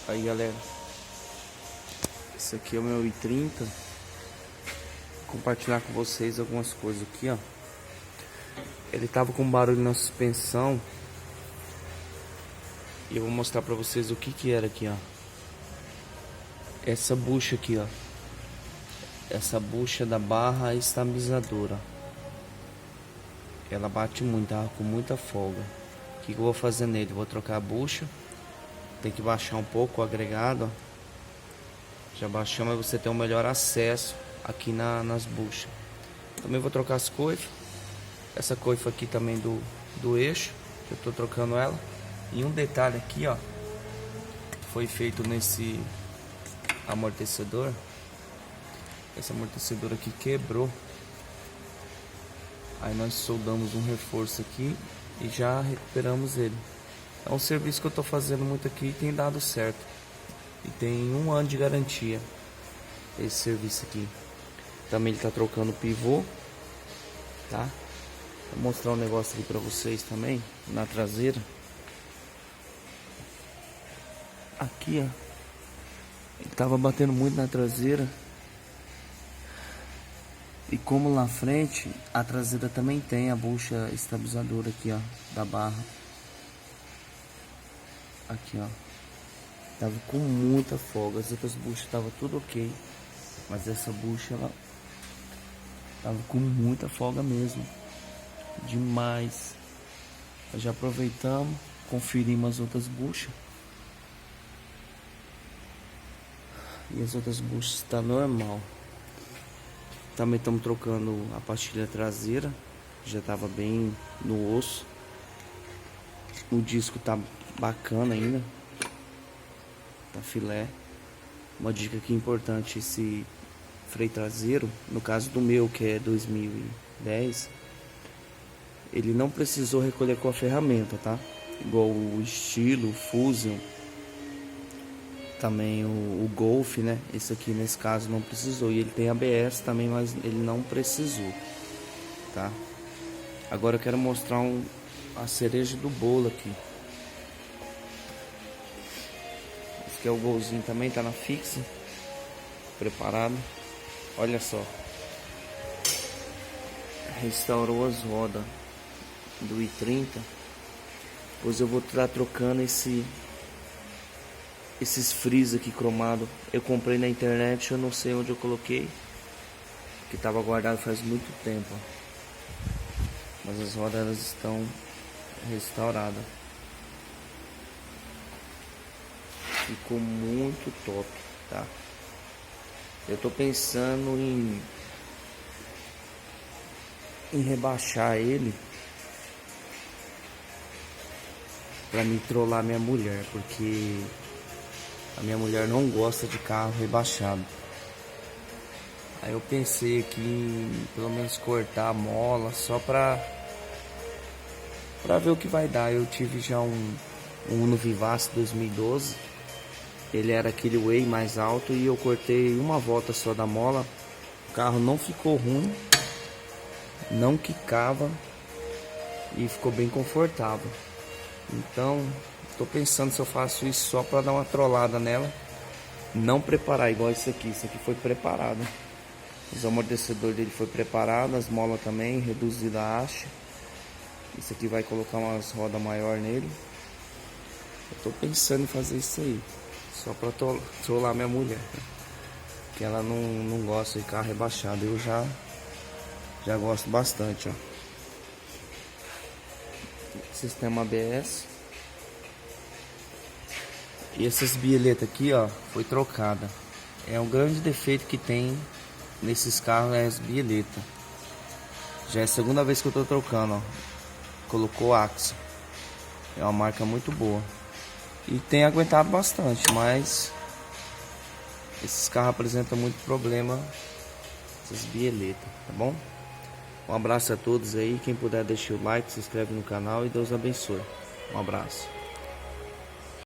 Aí galera, esse aqui é o meu i30. Vou compartilhar com vocês algumas coisas aqui, ó. Ele tava com barulho na suspensão e eu vou mostrar pra vocês o que que era aqui, ó. Essa bucha aqui, ó. Essa bucha da barra estabilizadora. Ela bate muito, tava com muita folga. O que que eu vou fazer nele? Vou trocar a bucha. Tem que baixar um pouco o agregado, ó. Já baixamos, mas você tem um melhor acesso aqui nas buchas. Também vou trocar as coifas. Essa coifa aqui também do eixo, que eu tô trocando ela. E um detalhe aqui, ó, foi feito nesse amortecedor. Esse amortecedor aqui quebrou. Aí nós soldamos um reforço aqui e já recuperamos ele. É um serviço que eu tô fazendo muito aqui e tem dado certo. E tem 1 ano de garantia esse serviço aqui. Também ele tá trocando o pivô, tá? Vou mostrar um negócio aqui pra vocês também, na traseira. Aqui, ó, ele tava batendo muito na traseira. E como lá frente, a traseira também tem a bucha estabilizadora aqui, ó, da barra. Aqui, ó, tava com muita folga. As outras buchas tava tudo ok, mas essa bucha, ela tava com muita folga mesmo. Demais. Nós já aproveitamos, conferimos as outras buchas. E as outras buchas tá normal. Também estamos trocando a pastilha traseira, já tava bem no osso. O disco tá bacana ainda, tá filé. Uma dica aqui importante: esse freio traseiro, no caso do meu, que é 2010, ele não precisou recolher com a ferramenta, tá? Igual o estilo, o Fusion, também o Golf, né? Esse aqui nesse caso não precisou. E ele tem ABS também, mas ele não precisou, tá? Agora eu quero mostrar a cereja do bolo aqui. Esse aqui é o golzinho também, tá na fixa, preparado. Olha só, restaurou as rodas do i30. Pois eu vou estar trocando esses frios aqui cromado. Eu comprei na internet, eu não sei onde eu coloquei, que estava guardado faz muito tempo, ó. Mas as rodas elas estão restauradas. Ficou muito top, tá? Eu tô pensando em rebaixar ele pra me trollar minha mulher, porque a minha mulher não gosta de carro rebaixado. Aí eu pensei aqui em pelo menos cortar a mola só pra ver o que vai dar. Eu tive já um Uno Vivace 2012. Ele era aquele Way mais alto e eu cortei uma volta só da mola. O carro não ficou ruim, não quicava e ficou bem confortável. Então tô pensando se eu faço isso só para dar uma trollada nela. Não preparar igual esse aqui. Esse aqui foi preparado. Os amortecedores dele foi preparado, as molas também, reduzida a haste. Esse aqui vai colocar umas rodas maior nele. Eu tô pensando em fazer isso aí, só para trollar minha mulher, que ela não gosta de carro rebaixado. Eu já gosto bastante, ó. Sistema ABS. E essas bieletas aqui, ó, foi trocada. É um grande defeito que tem nesses carros, é as bieletas. Já é a segunda vez que eu tô trocando, ó. Colocou Axo. É uma marca muito boa e tem aguentado bastante, mas esses carros apresentam muito problema, essas bieletas, tá bom? Um abraço a todos aí. Quem puder, deixa o like, se inscreve no canal e Deus abençoe. Um abraço.